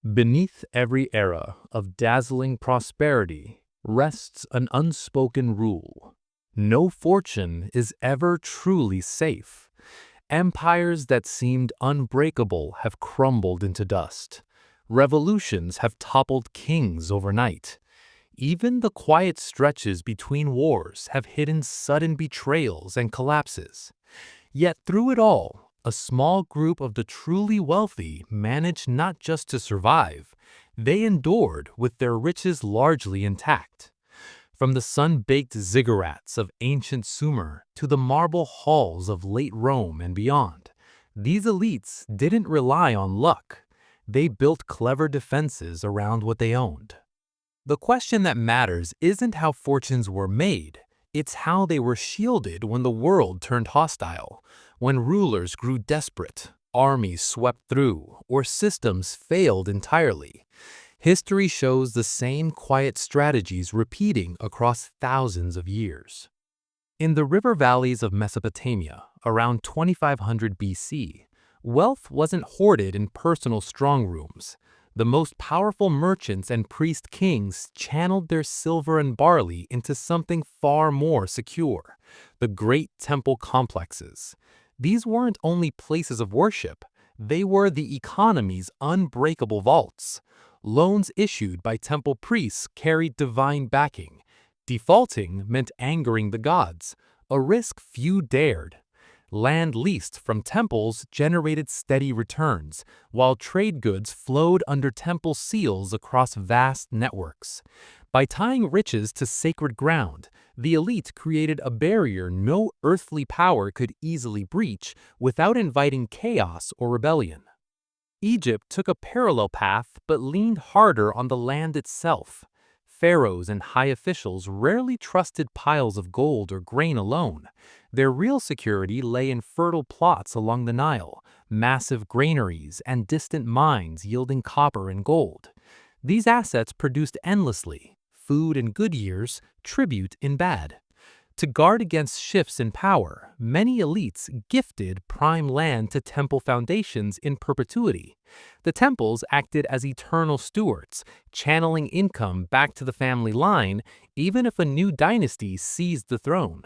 Beneath every era of dazzling prosperity rests an unspoken rule. No fortune is ever truly safe. Empires that seemed unbreakable have crumbled into dust. Revolutions have toppled kings overnight. Even the quiet stretches between wars have hidden sudden betrayals and collapses. Yet through it all, a small group of the truly wealthy managed not just to survive, they endured with their riches largely intact. From the sun-baked ziggurats of ancient Sumer to the marble halls of late Rome and beyond, these elites didn't rely on luck. They built clever defenses around what they owned. The question that matters isn't how fortunes were made, it's how they were shielded when the world turned hostile, when rulers grew desperate, armies swept through, or systems failed entirely. History shows the same quiet strategies repeating across thousands of years. In the river valleys of Mesopotamia, around 2500 BC, wealth wasn't hoarded in personal strongrooms. The most powerful merchants and priest kings channeled their silver and barley into something far more secure: the great temple complexes. These weren't only places of worship, they were the economy's unbreakable vaults. Loans issued by temple priests carried divine backing. Defaulting meant angering the gods, a risk few dared. Land leased from temples generated steady returns, while trade goods flowed under temple seals across vast networks. By tying riches to sacred ground, the elite created a barrier no earthly power could easily breach without inviting chaos or rebellion. Egypt took a parallel path but leaned harder on the land itself. Pharaohs and high officials rarely trusted piles of gold or grain alone. Their real security lay in fertile plots along the Nile, massive granaries, and distant mines yielding copper and gold. These assets produced endlessly: food in good years, tribute in bad. To guard against shifts in power, many elites gifted prime land to temple foundations in perpetuity. The temples acted as eternal stewards, channeling income back to the family line even if a new dynasty seized the throne.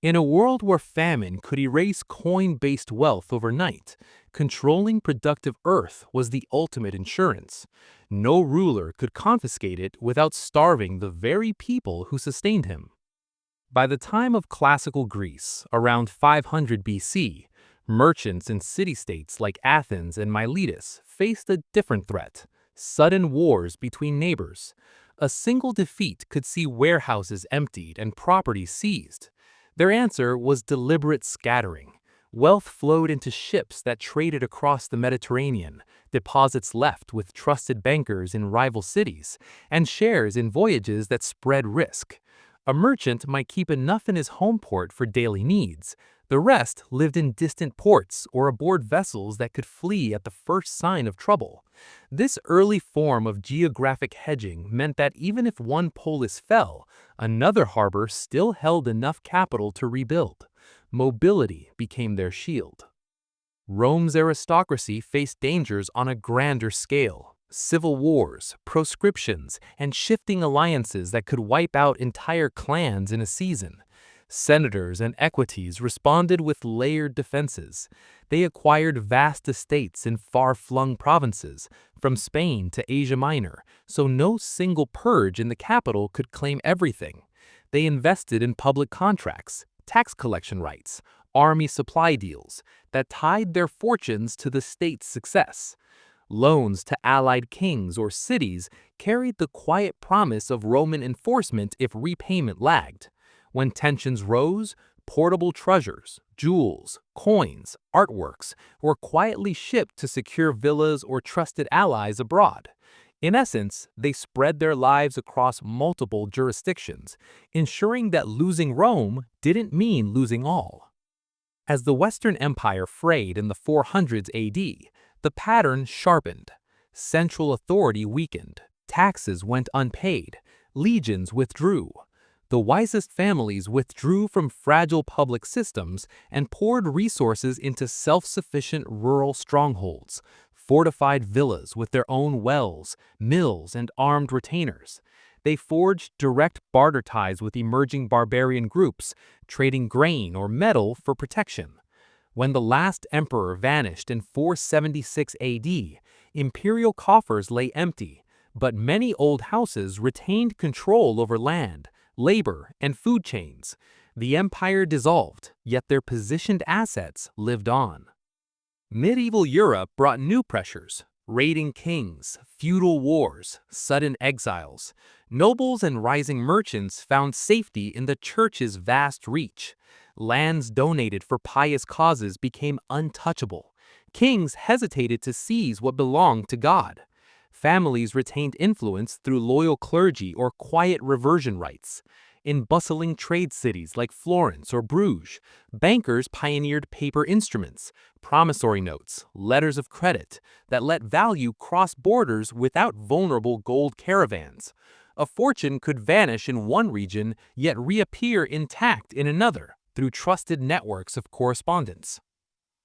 In a world where famine could erase coin-based wealth overnight, controlling productive earth was the ultimate insurance. No ruler could confiscate it without starving the very people who sustained him. By the time of classical Greece, around 500 BC, merchants in city-states like Athens and Miletus faced a different threat: sudden wars between neighbors. A single defeat could see warehouses emptied and property seized. Their answer was deliberate scattering. Wealth flowed into ships that traded across the Mediterranean, deposits left with trusted bankers in rival cities, and shares in voyages that spread risk. A merchant might keep enough in his home port for daily needs. The rest lived in distant ports or aboard vessels that could flee at the first sign of trouble. This early form of geographic hedging meant that even if one polis fell, another harbor still held enough capital to rebuild. Mobility became their shield. Rome's aristocracy faced dangers on a grander scale: civil wars, proscriptions, and shifting alliances that could wipe out entire clans in a season. Senators and equities responded with layered defenses. They acquired vast estates in far-flung provinces, from Spain to Asia Minor, so no single purge in the capital could claim everything. They invested in public contracts, tax collection rights, army supply deals that tied their fortunes to the state's success. Loans to allied kings or cities carried the quiet promise of Roman enforcement if repayment lagged. When tensions rose, portable treasures, jewels, coins, artworks were quietly shipped to secure villas or trusted allies abroad. In essence, they spread their lives across multiple jurisdictions, ensuring that losing Rome didn't mean losing all. As the Western Empire frayed in the 400s AD, the pattern sharpened. Central authority weakened, taxes went unpaid, legions withdrew. The wisest families withdrew from fragile public systems and poured resources into self-sufficient rural strongholds. fortified villas with their own wells, mills, and armed retainers. They forged direct barter ties with emerging barbarian groups, trading grain or metal for protection. When the last emperor vanished in 476 AD, imperial coffers lay empty, but many old houses retained control over land, labor, and food chains. The empire dissolved, yet their positioned assets lived on. Medieval Europe brought new pressures: raiding kings, feudal wars, sudden exiles. Nobles and rising merchants found safety in the church's vast reach. Lands donated for pious causes became untouchable. Kings hesitated to seize what belonged to God. Families retained influence through loyal clergy or quiet reversion rights. In bustling trade cities like Florence or Bruges, bankers pioneered paper instruments, promissory notes, letters of credit that let value cross borders without vulnerable gold caravans. A fortune could vanish in one region yet reappear intact in another through trusted networks of correspondence.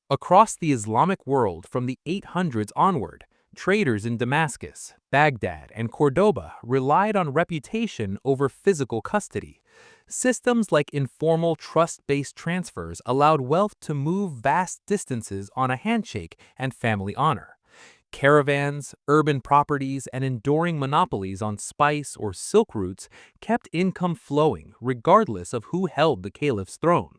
Across the Islamic world from the 800s onward, traders in Damascus, Baghdad, and Cordoba relied on reputation over physical custody. Systems like informal trust-based transfers allowed wealth to move vast distances on a handshake and family honor. Caravans, urban properties, and enduring monopolies on spice or silk routes kept income flowing regardless of who held the caliph's throne.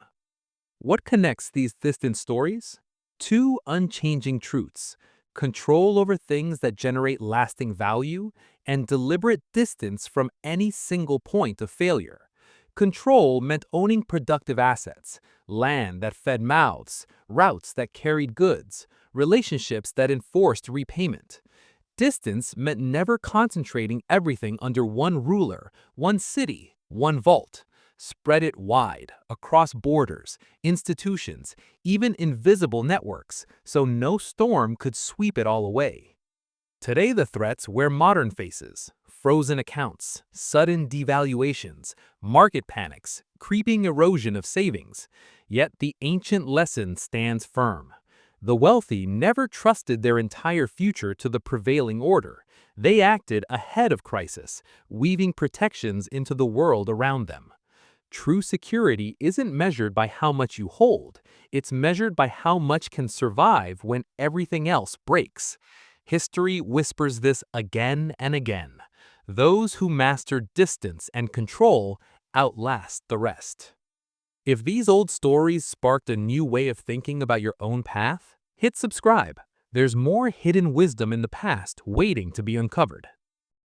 What connects these distant stories? Two unchanging truths: control over things that generate lasting value, and deliberate distance from any single point of failure. Control meant owning productive assets, land that fed mouths, routes that carried goods, relationships that enforced repayment. Distance meant never concentrating everything under one ruler, one city, one vault. Spread it wide, across borders, institutions, even invisible networks, so no storm could sweep it all away. Today the threats wear modern faces: frozen accounts, sudden devaluations, market panics, creeping erosion of savings. Yet the ancient lesson stands firm. The wealthy never trusted their entire future to the prevailing order. They acted ahead of crisis, weaving protections into the world around them. True security isn't measured by how much you hold, it's measured by how much can survive when everything else breaks. History whispers this again and again: those who master distance and control outlast the rest. If these old stories sparked a new way of thinking about your own path, hit subscribe. There's more hidden wisdom in the past waiting to be uncovered.